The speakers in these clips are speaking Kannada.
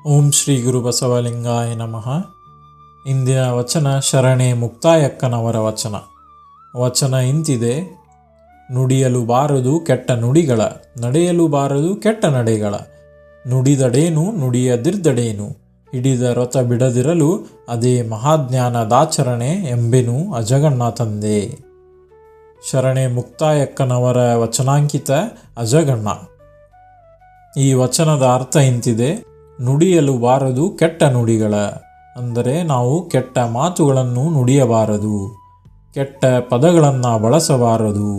ಓಂ ಶ್ರೀ ಗುರು ಬಸವಲಿಂಗಾಯ ನಮಃ. ಇಂದಿನ ವಚನ ಶರಣೆ ಮುಕ್ತಾಯಕ್ಕನವರ ವಚನ. ವಚನ ಇಂತಿದೆ: ನುಡಿಯಲು ಬಾರದು ಕೆಟ್ಟ ನುಡಿಗಳ, ನಡೆಯಲು ಬಾರದು ಕೆಟ್ಟ ನಡೆಗಳ. ನುಡಿದಡೇನು ನುಡಿಯದಿರ್ದಡೇನು, ಹಿಡಿದ ರಥ ಬಿಡದಿರಲು ಅದೇ ಮಹಾಜ್ಞಾನದಾಚರಣೆ ಎಂಬೆನು ಅಜಗಣ್ಣ ತಂದೆ. ಶರಣೆ ಮುಕ್ತಾಯಕ್ಕನವರ ವಚನಾಂಕಿತ ಅಜಗಣ್ಣ. ಈ ವಚನದ ಅರ್ಥ ಇಂತಿದೆ: ನುಡಿಯಲು ಬಾರದು ಕೆಟ್ಟ ನುಡಿಗಳ, ಅಂದರೆ ನಾವು ಕೆಟ್ಟ ಮಾತುಗಳನ್ನು ನುಡಿಯಬಾರದು, ಕೆಟ್ಟ ಪದಗಳನ್ನು ಬಳಸಬಾರದು.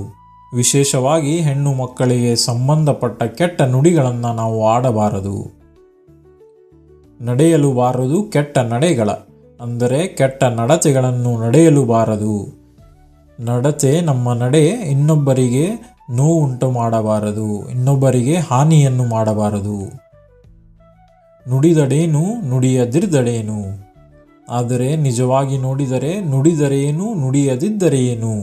ವಿಶೇಷವಾಗಿ ಹೆಣ್ಣು ಮಕ್ಕಳಿಗೆ ಸಂಬಂಧಪಟ್ಟ ಕೆಟ್ಟ ನುಡಿಗಳನ್ನು ನಾವು ಆಡಬಾರದು. ನಡೆಯಲು ಬಾರದು ಕೆಟ್ಟ ನಡೆಗಳ, ಅಂದರೆ ಕೆಟ್ಟ ನಡತೆಗಳನ್ನು ನಡೆಯಲು ಬಾರದು. ನಡತೆ, ನಮ್ಮ ನಡೆ ಇನ್ನೊಬ್ಬರಿಗೆ ನೋವುಂಟು ಮಾಡಬಾರದು, ಇನ್ನೊಬ್ಬರಿಗೆ ಹಾನಿಯನ್ನು ಮಾಡಬಾರದು. ನುಡಿದಡೇನು ನುಡಿಯದಿರ್ದಡೇನು, ಆದರೆ ನಿಜವಾಗಿ ನೋಡಿದರೆ ನುಡಿದರೇನು ನುಡಿಯದಿದ್ದರೇನು.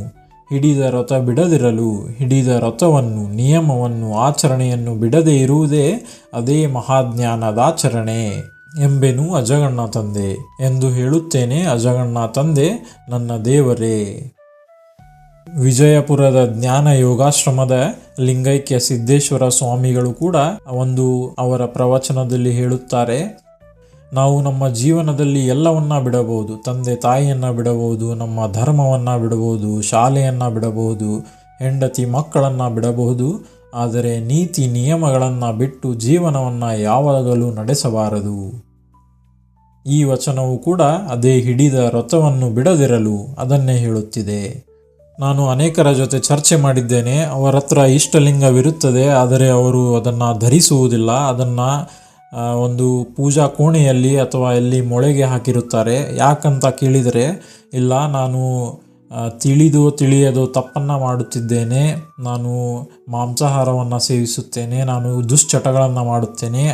ಹಿಡಿದ ರಥ ಬಿಡದಿರಲು, ಹಿಡಿದ ರಥವನ್ನು, ನಿಯಮವನ್ನು, ಆಚರಣೆಯನ್ನು ಬಿಡದೇ ಇರುವುದೇ ಅದೇ ಮಹಾಜ್ಞಾನದಾಚರಣೆ ಎಂಬೆನು ಅಜಗಣ್ಣ ತಂದೆ ಎಂದು ಹೇಳುತ್ತೇನೆ. ಅಜಗಣ್ಣ ತಂದೆ ನನ್ನ ದೇವರೇ. ವಿಜಯಪುರದ ಜ್ಞಾನ ಯೋಗಾಶ್ರಮದ ಲಿಂಗೈಕ್ಯ ಸಿದ್ದೇಶ್ವರ ಸ್ವಾಮಿಗಳು ಕೂಡ ಅವರ ಪ್ರವಚನದಲ್ಲಿ ಹೇಳುತ್ತಾರೆ, ನಾವು ನಮ್ಮ ಜೀವನದಲ್ಲಿ ಎಲ್ಲವನ್ನ ಬಿಡಬಹುದು. ತಂದೆ ತಾಯಿಯನ್ನು ಬಿಡಬಹುದು, ನಮ್ಮ ಧರ್ಮವನ್ನು ಬಿಡಬಹುದು, ಶಾಲೆಯನ್ನು ಬಿಡಬಹುದು, ಹೆಂಡತಿ ಮಕ್ಕಳನ್ನು ಬಿಡಬಹುದು. ಆದರೆ ನೀತಿ ನಿಯಮಗಳನ್ನು ಬಿಟ್ಟು ಜೀವನವನ್ನು ಯಾವಾಗಲೂ ನಡೆಸಬಾರದು. ಈ ವಚನವು ಕೂಡ ಅದೇ ಹಿಡಿದ ರಥವನ್ನು ಬಿಡದಿರಲು ಅದನ್ನೇ ಹೇಳುತ್ತಿದೆ. ನಾನು ಅನೇಕರ ಜೊತೆ ಚರ್ಚೆ ಮಾಡಿದ್ದೇನೆ. ಅವರ ಹತ್ರ ಇಷ್ಟಲಿಂಗವಿರುತ್ತದೆ, ಆದರೆ ಅವರು ಅದನ್ನು ಧರಿಸುವುದಿಲ್ಲ. ಅದನ್ನು ಒಂದು ಪೂಜಾ ಕೋಣೆಯಲ್ಲಿ ಅಥವಾ ಎಲ್ಲಿ ಮೊಳೆಗೆ ಹಾಕಿರುತ್ತಾರೆ. ಯಾಕಂತ ಕೇಳಿದರೆ, ಇಲ್ಲ, ನಾನು ತಿಳಿಯದೋ ತಪ್ಪನ್ನು ಮಾಡುತ್ತಿದ್ದೇನೆ, ನಾನು ಮಾಂಸಾಹಾರವನ್ನು ಸೇವಿಸುತ್ತೇನೆ, ನಾನು ದುಶ್ಚಟಗಳನ್ನು ಮಾಡುತ್ತೇನೆ,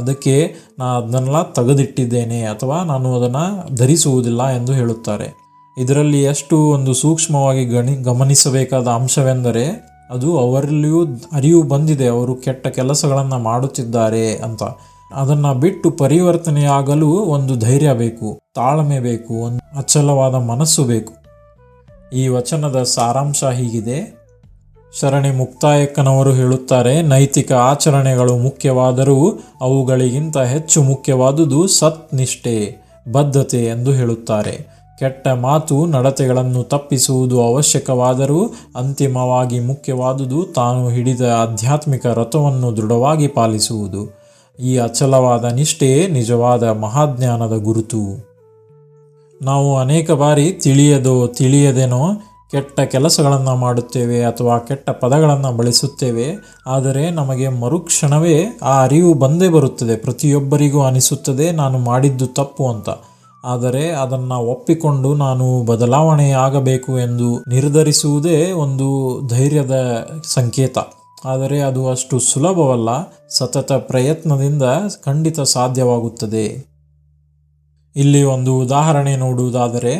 ಅದಕ್ಕೆ ನಾನು ಅದನ್ನೆಲ್ಲ ತೆಗೆದಿಟ್ಟಿದ್ದೇನೆ, ಅಥವಾ ನಾನು ಅದನ್ನು ಧರಿಸುವುದಿಲ್ಲ ಎಂದು ಹೇಳುತ್ತಾರೆ. ಇದರಲ್ಲಿ ಎಷ್ಟು ಒಂದು ಸೂಕ್ಷ್ಮವಾಗಿ ಗಮನಿಸಬೇಕಾದ ಅಂಶವೆಂದರೆ, ಅದು ಅವರಲ್ಲಿಯೂ ಅರಿವು ಬಂದಿದೆ, ಅವರು ಕೆಟ್ಟ ಕೆಲಸಗಳನ್ನು ಮಾಡುತ್ತಿದ್ದಾರೆ ಅಂತ. ಅದನ್ನು ಬಿಟ್ಟು ಪರಿವರ್ತನೆಯಾಗಲು ಒಂದು ಧೈರ್ಯ ಬೇಕು, ತಾಳ್ಮೆ ಬೇಕು, ಒಂದು ಅಚಲವಾದ ಮನಸ್ಸು ಬೇಕು. ಈ ವಚನದ ಸಾರಾಂಶ ಹೀಗಿದೆ. ಶರಣೆ ಮುಕ್ತಾಯಕ್ಕನವರು ಹೇಳುತ್ತಾರೆ, ನೈತಿಕ ಆಚರಣೆಗಳು ಮುಖ್ಯವಾದರೂ ಅವುಗಳಿಗಿಂತ ಹೆಚ್ಚು ಮುಖ್ಯವಾದುದು ಸತ್ನಿಷ್ಠೆ, ಬದ್ಧತೆ ಎಂದು ಹೇಳುತ್ತಾರೆ. ಕೆಟ್ಟ ಮಾತು ನಡತೆಗಳನ್ನು ತಪ್ಪಿಸುವುದು ಅವಶ್ಯಕವಾದರೂ ಅಂತಿಮವಾಗಿ ಮುಖ್ಯವಾದುದು ತಾನು ಹಿಡಿದ ಆಧ್ಯಾತ್ಮಿಕ ರಥವನ್ನು ದೃಢವಾಗಿ ಪಾಲಿಸುವುದು. ಈ ಅಚಲವಾದ ನಿಷ್ಠೆಯೇ ನಿಜವಾದ ಮಹಾಜ್ಞಾನದ ಗುರುತು. ನಾವು ಅನೇಕ ಬಾರಿ ತಿಳಿಯದೇನೋ ಕೆಟ್ಟ ಕೆಲಸಗಳನ್ನು ಮಾಡುತ್ತೇವೆ ಅಥವಾ ಕೆಟ್ಟ ಪದಗಳನ್ನು ಬಳಸುತ್ತೇವೆ. ಆದರೆ ನಮಗೆ ಮರುಕ್ಷಣವೇ ಆ ಅರಿವು ಬಂದೇ ಬರುತ್ತದೆ. ಪ್ರತಿಯೊಬ್ಬರಿಗೂ ಅನಿಸುತ್ತದೆ ನಾನು ಮಾಡಿದ್ದು ತಪ್ಪು ಅಂತ. ಆದರೆ ಅದನ್ನು ಒಪ್ಪಿಕೊಂಡು ನಾನು ಬದಲಾವಣೆಯಾಗಬೇಕು ಎಂದು ನಿರ್ಧರಿಸುವುದೇ ಒಂದು ಧೈರ್ಯದ ಸಂಕೇತ. ಆದರೆ ಅದು ಅಷ್ಟು ಸುಲಭವಲ್ಲ. ಸತತ ಪ್ರಯತ್ನದಿಂದ ಖಂಡಿತ ಸಾಧ್ಯವಾಗುತ್ತದೆ. ಇಲ್ಲಿ ಒಂದು ಉದಾಹರಣೆ ನೋಡುವುದಾದರೆ,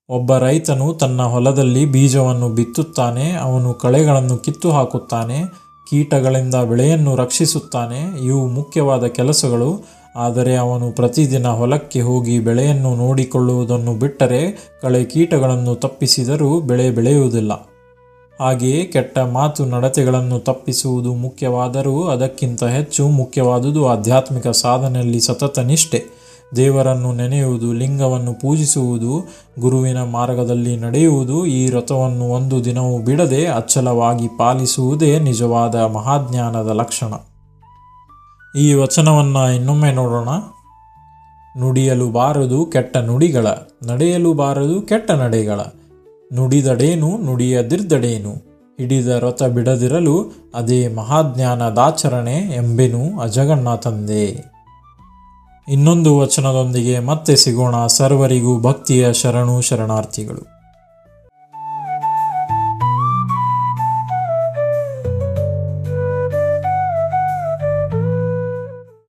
ಒಬ್ಬ ರೈತನು ತನ್ನ ಹೊಲದಲ್ಲಿ ಬೀಜವನ್ನು ಬಿತ್ತುತ್ತಾನೆ. ಅವನು ಕಳೆಗಳನ್ನು ಕಿತ್ತು ಹಾಕುತ್ತಾನೆ, ಕೀಟಗಳಿಂದ ಬೆಳೆಯನ್ನು ರಕ್ಷಿಸುತ್ತಾನೆ. ಇವು ಮುಖ್ಯವಾದ ಕೆಲಸಗಳು. ಆದರೆ ಅವನು ಪ್ರತಿದಿನ ಹೊಲಕ್ಕೆ ಹೋಗಿ ಬೆಳೆಯನ್ನು ನೋಡಿಕೊಳ್ಳುವುದನ್ನು ಬಿಟ್ಟರೆ, ಕಳೆ ಕೀಟಗಳನ್ನು ತಪ್ಪಿಸಿದರೂ ಬೆಳೆ ಬೆಳೆಯುವುದಿಲ್ಲ. ಹಾಗೆಯೇ ಕೆಟ್ಟ ಮಾತು ನಡತೆಗಳನ್ನು ತಪ್ಪಿಸುವುದು ಮುಖ್ಯವಾದರೂ ಅದಕ್ಕಿಂತ ಹೆಚ್ಚು ಮುಖ್ಯವಾದುದು ಆಧ್ಯಾತ್ಮಿಕ ಸಾಧನೆಯಲ್ಲಿ ಸತತ ನಿಷ್ಠೆ. ದೇವರನ್ನು ನೆನೆಯುವುದು, ಲಿಂಗವನ್ನು ಪೂಜಿಸುವುದು, ಗುರುವಿನ ಮಾರ್ಗದಲ್ಲಿ ನಡೆಯುವುದು, ಈ ರಥವನ್ನು ಒಂದು ದಿನವೂ ಬಿಡದೆ ಅಚಲವಾಗಿ ಪಾಲಿಸುವುದೇ ನಿಜವಾದ ಮಹಾಜ್ಞಾನದ ಲಕ್ಷಣ. ಈ ವಚನವನ್ನು ಇನ್ನೊಮ್ಮೆ ನೋಡೋಣ. ನುಡಿಯಲು ಬಾರದು ಕೆಟ್ಟ ನುಡಿಗಳ, ನಡೆಯಲು ಬಾರದು ಕೆಟ್ಟ ನಡೆಗಳ. ನುಡಿದಡೇನು ನುಡಿಯದಿರ್ದಡೇನು, ಹಿಡಿದ ರಥ ಬಿಡದಿರಲು ಅದೇ ಮಹಾಜ್ಞಾನದಾಚರಣೆ ಎಂಬೆನು ಅಜಗಣ್ಣ ತಂದೆ. ಇನ್ನೊಂದು ವಚನದೊಂದಿಗೆ ಮತ್ತೆ ಸಿಗೋಣ. ಸರ್ವರಿಗೂ ಭಕ್ತಿಯ ಶರಣು ಶರಣಾರ್ಥಿಗಳು.